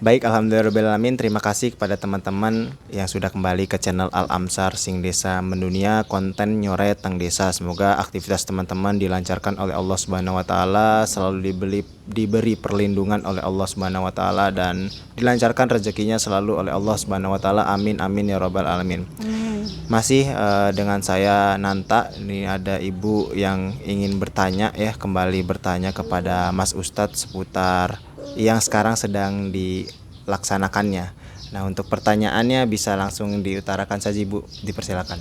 Baik, alhamdulillahirobbilalamin. Terima kasih kepada teman-teman yang sudah kembali ke channel Al Amsar Sing Desa Mendunia, konten nyoret tang desa. Semoga aktivitas teman-teman dilancarkan oleh Allah Subhanahu wa taala, selalu diberi perlindungan oleh Allah Subhanahu wa taala, dan dilancarkan rezekinya selalu oleh Allah Subhanahu wa taala. Amin amin ya rabbal alamin. Masih dengan saya Nanta. Ini ada ibu yang ingin bertanya ya, kembali bertanya kepada Mas Ustadz seputar yang sekarang sedang dilaksanakannya. Nah, untuk pertanyaannya bisa langsung diutarakan saja Ibu, dipersilakan.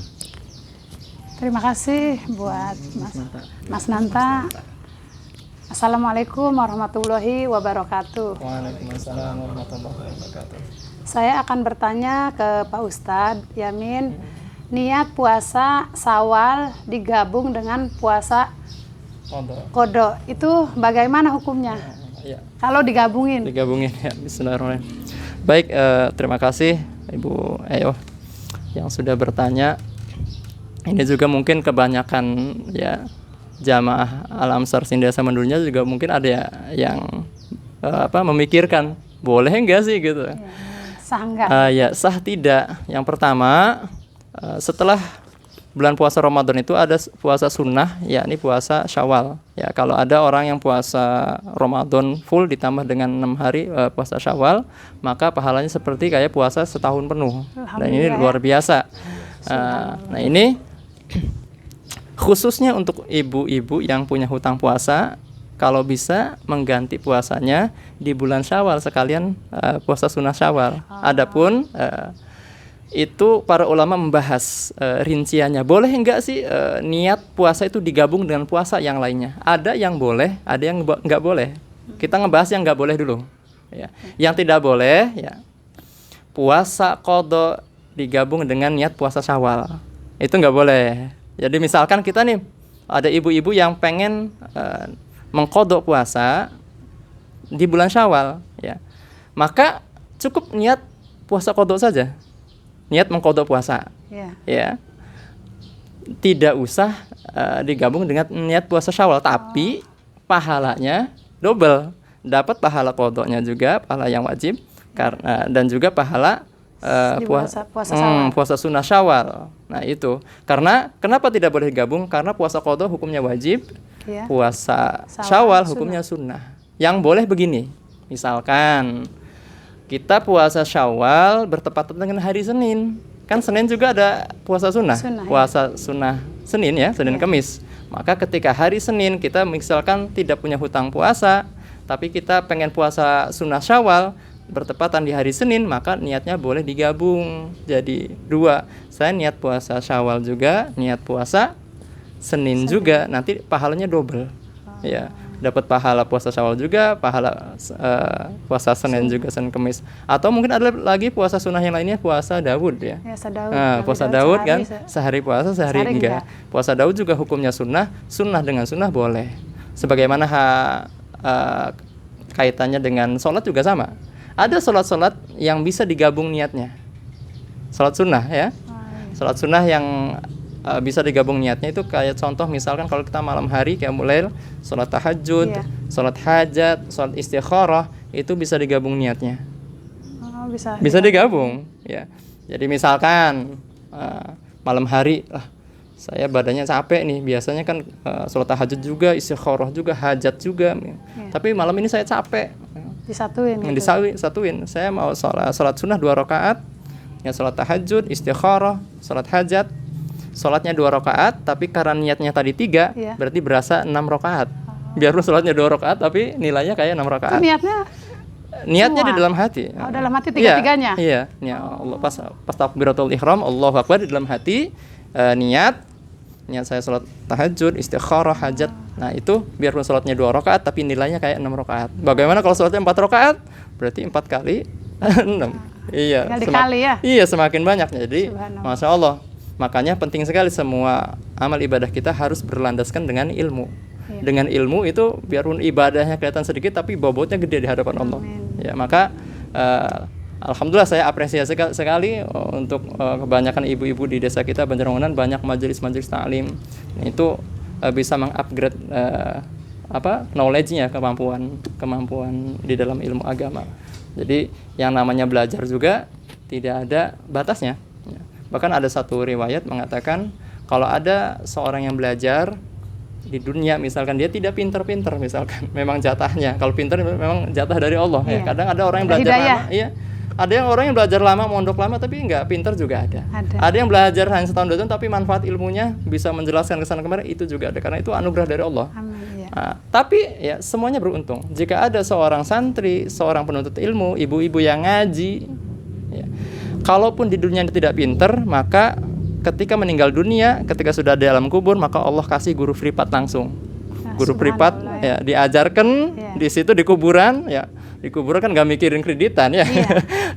Terima kasih buat Mas Nanta. Assalamualaikum warahmatullahi wabarakatuh. Waalaikumsalam warahmatullahi wabarakatuh. Saya akan bertanya ke Pak Ustadz Yamin, niat puasa Syawal digabung dengan puasa Qadha itu bagaimana hukumnya? Ya. Kalau digabungin Ya, bismillahirrahmanirrahim. Baik, terima kasih Ibu Ayo yang sudah bertanya. Ini juga mungkin kebanyakan ya jamaah Al Amsar Sing Desa Mendunia juga mungkin ada ya, yang memikirkan boleh enggak sih gitu. sah enggak? Ya, sah tidak. Yang pertama, setelah bulan puasa Ramadan itu ada puasa sunnah, yakni puasa Syawal. Ya, kalau ada orang yang puasa Ramadan full ditambah dengan 6 hari puasa Syawal, maka pahalanya seperti kayak puasa setahun penuh. Dan ini luar biasa. Nah, ini khususnya untuk ibu-ibu yang punya hutang puasa, kalau bisa mengganti puasanya di bulan Syawal sekalian puasa sunnah Syawal. Adapun itu para ulama membahas rinciannya. Boleh enggak sih niat puasa itu digabung dengan puasa yang lainnya? Ada yang boleh, ada yang enggak boleh. Kita ngebahas yang enggak boleh dulu. Ya. Yang tidak boleh, ya puasa Qadha digabung dengan niat puasa Syawal. Itu enggak boleh. Jadi misalkan kita nih ada ibu-ibu yang pengen mengqadha puasa di bulan Syawal, ya. Maka cukup niat puasa Qadha saja. Niat mengqadha puasa, ya, tidak usah digabung dengan niat puasa Syawal, tapi pahalanya double, dapat pahala qadhanya juga, pahala yang wajib, karena dan juga pahala puasa sunnah Syawal. Nah itu, karena kenapa tidak boleh digabung? Karena puasa qadha hukumnya wajib, puasa Syawal hukumnya sunnah. Yang boleh begini, misalkan kita puasa Syawal bertepatan dengan hari Senin. Kan Senin juga ada puasa sunnah. Puasa sunnah Senin ya, Senin Kamis. Maka ketika hari Senin kita misalkan tidak punya hutang puasa, tapi kita pengen puasa sunnah Syawal bertepatan di hari Senin, maka niatnya boleh digabung jadi dua. Saya niat puasa Syawal juga, niat puasa Senin juga, nanti pahalanya double. Ya. Dapat pahala puasa Syawal juga, pahala puasa Senin juga, Senin Kamis. Atau mungkin ada lagi puasa sunnah yang lainnya, puasa Daud ya. Nah, puasa Daud kan sehari puasa, sehari enggak. Puasa Daud juga hukumnya sunnah, sunnah dengan sunnah boleh. Sebagaimana kaitannya dengan sholat juga sama. Ada sholat-sholat yang bisa digabung niatnya. Sholat sunnah ya. Sholat sunnah yang bisa digabung niatnya itu kayak contoh misalkan kalau kita malam hari kayak mulai sholat tahajud, sholat hajat, sholat istikharah, itu bisa digabung niatnya. Bisa digabung ya. Jadi misalkan malam hari saya badannya capek nih, biasanya kan sholat tahajud juga, istikharah juga, hajat juga. Tapi malam ini saya capek. Disatuin. Saya mau sholat sunnah 2 rakaat, ya sholat tahajud, istikharah, sholat hajat. Sholatnya 2 rakaat, tapi karena niatnya tadi 3, berarti berasa 6 rakaat. Biarpun sholatnya 2 rakaat, tapi nilainya kayak 6 rakaat. Niatnya di dalam hati. Dalam hati tiga-tiganya. Iya. Allah pas takbiratul ihram, Allahu akbar di dalam hati, niat saya sholat tahajud, istikharah, hajat. Nah itu biarpun sholatnya 2 rakaat, tapi nilainya kayak 6 rakaat. Bagaimana kalau sholatnya 4 rakaat? Berarti 4 kali 6. Iya. Dikali ya. Iya, semakin banyak. Jadi Masya Allah. Makanya penting sekali semua amal ibadah kita harus berlandaskan dengan ilmu. Dengan ilmu itu biarpun ibadahnya kelihatan sedikit tapi bobotnya gede di hadapan Allah. Ya, maka alhamdulillah saya apresiasi sekali untuk kebanyakan ibu-ibu di desa kita Banjarwangunan, banyak majelis-majelis ta'lim. Itu bisa mengupgrade knowledge-nya, kemampuan di dalam ilmu agama. Jadi yang namanya belajar juga tidak ada batasnya. Ya. Bahkan ada satu riwayat mengatakan kalau ada seorang yang belajar di dunia, misalkan dia tidak pinter-pinter, misalkan memang jatahnya. Kalau pinter memang jatah dari Allah. Ya. Kadang ada orang yang belajar lama, iya. Ada yang orang yang belajar lama, mondok lama, tapi nggak pinter juga ada. Ada yang belajar hanya setahun 2 tahun, tapi manfaat ilmunya bisa menjelaskan ke sana kemari, itu juga ada. Karena itu anugerah dari Allah. Amin, ya. Nah, tapi ya semuanya beruntung. Jika ada seorang santri, seorang penuntut ilmu, ibu-ibu yang ngaji, ya, kalaupun di dunia tidak pinter, maka ketika meninggal dunia, ketika sudah di alam kubur, maka Allah kasih guru privat langsung. Guru privat ya diajarkan di situ di kuburan ya. Di kuburan kan gak mikirin kreditan ya.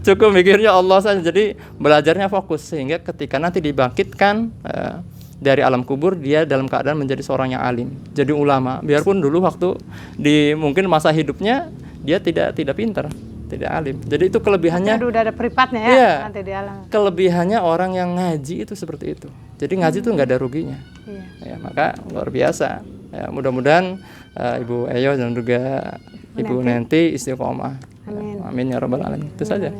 Cukup mikirnya Allah saja. Jadi belajarnya fokus sehingga ketika nanti dibangkitkan dari alam kubur, dia dalam keadaan menjadi seorang yang alim, jadi ulama. Biarpun dulu waktu di mungkin masa hidupnya dia tidak pintar, tidak alim. Jadi itu kelebihannya. Udah ada privatnya ya, nanti di alam. Kelebihannya orang yang ngaji itu seperti itu. Jadi ngaji itu nggak ada ruginya. Ya, maka luar biasa. Ya, mudah-mudahan Ibu Eyo dan juga Ibu Nenti istiqomah. Amin. Amin ya rabbal alamin. Itu saja.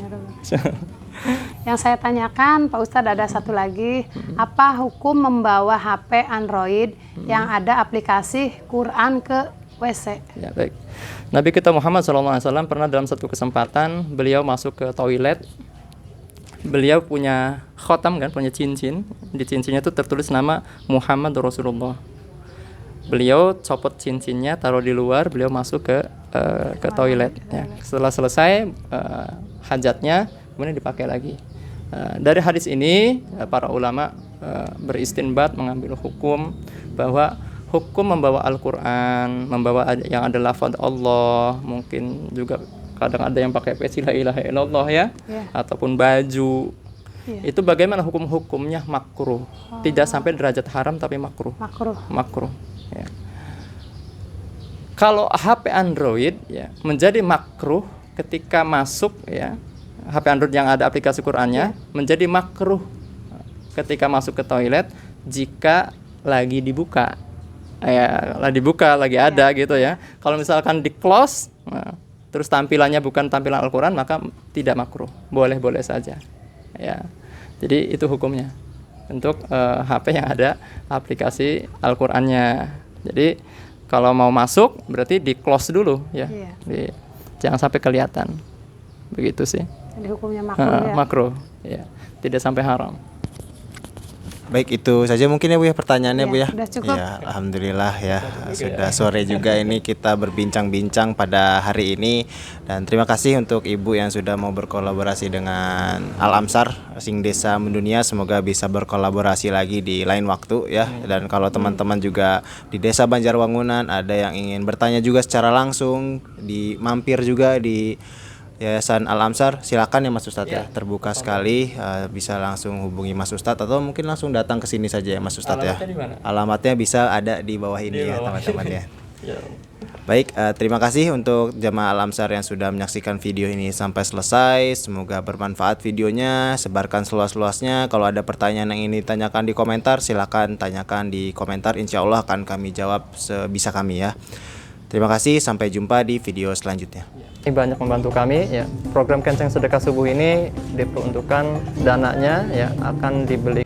Yang saya tanyakan Pak Ustadz ada satu lagi, apa hukum membawa HP Android yang ada aplikasi Quran ke WC? Ya, baik. Nabi kita Muhammad SAW pernah dalam satu kesempatan beliau masuk ke toilet. Beliau punya khotam kan, punya cincin. Di cincinnya itu tertulis nama Muhammad Rasulullah. Beliau copot cincinnya, taruh di luar, beliau masuk ke toilet. Ya. Setelah selesai hajatnya, kemudian dipakai lagi. Dari hadis ini para ulama beristinbat mengambil hukum bahwa hukum membawa Al-Quran, membawa yang ada lafaz Allah, mungkin juga kadang ada yang pakai peci la ilaha illallah ya, ataupun baju. Itu bagaimana hukum-hukumnya makruh. Tidak sampai derajat haram tapi makruh. Makruh. Ya. Kalau HP Android ya menjadi makruh ketika masuk ya, HP Android yang ada aplikasi Qur'annya menjadi makruh ketika masuk ke toilet jika lagi dibuka. Ya, lagi ada gitu ya. Kalau misalkan di close, nah, terus tampilannya bukan tampilan Al-Qur'an, maka tidak makruh, boleh-boleh saja. Ya. Jadi itu hukumnya untuk HP yang ada aplikasi Al-Qur'annya. Jadi kalau mau masuk berarti di close dulu ya. Jangan sampai kelihatan. Begitu sih. Jadi hukumnya makruh ya. Makruh, ya. Tidak sampai haram. Baik, itu saja mungkin ya Bu ya pertanyaannya Bu ya. Sudah cukup. Ya, alhamdulillah ya. Sudah sore juga ini kita berbincang-bincang pada hari ini, dan terima kasih untuk Ibu yang sudah mau berkolaborasi dengan Al-Amsar Sing Desa Mendunia. Semoga bisa berkolaborasi lagi di lain waktu ya. Dan kalau teman-teman juga di Desa Banjarwangunan ada yang ingin bertanya juga secara langsung, mampir juga di Yayasan Al-Amsar, silakan ya Mas Ustadz ya. Terbuka sekali, bisa langsung hubungi Mas Ustadz atau mungkin langsung datang ke sini saja ya Mas Ustadz ya. Alamatnya bisa ada di bawah ini ya teman-teman ya. Baik, terima kasih untuk jamaah Al-Amsar yang sudah menyaksikan video ini sampai selesai. Semoga bermanfaat videonya, sebarkan seluas-luasnya. Kalau ada pertanyaan yang ingin ditanyakan di komentar, silakan tanyakan di komentar. Insya Allah akan kami jawab sebisa kami ya. Terima kasih, sampai jumpa di video selanjutnya. Ini banyak membantu kami ya. Program Kenceng Sedekah Subuh ini diperuntukkan dananya ya akan dibeli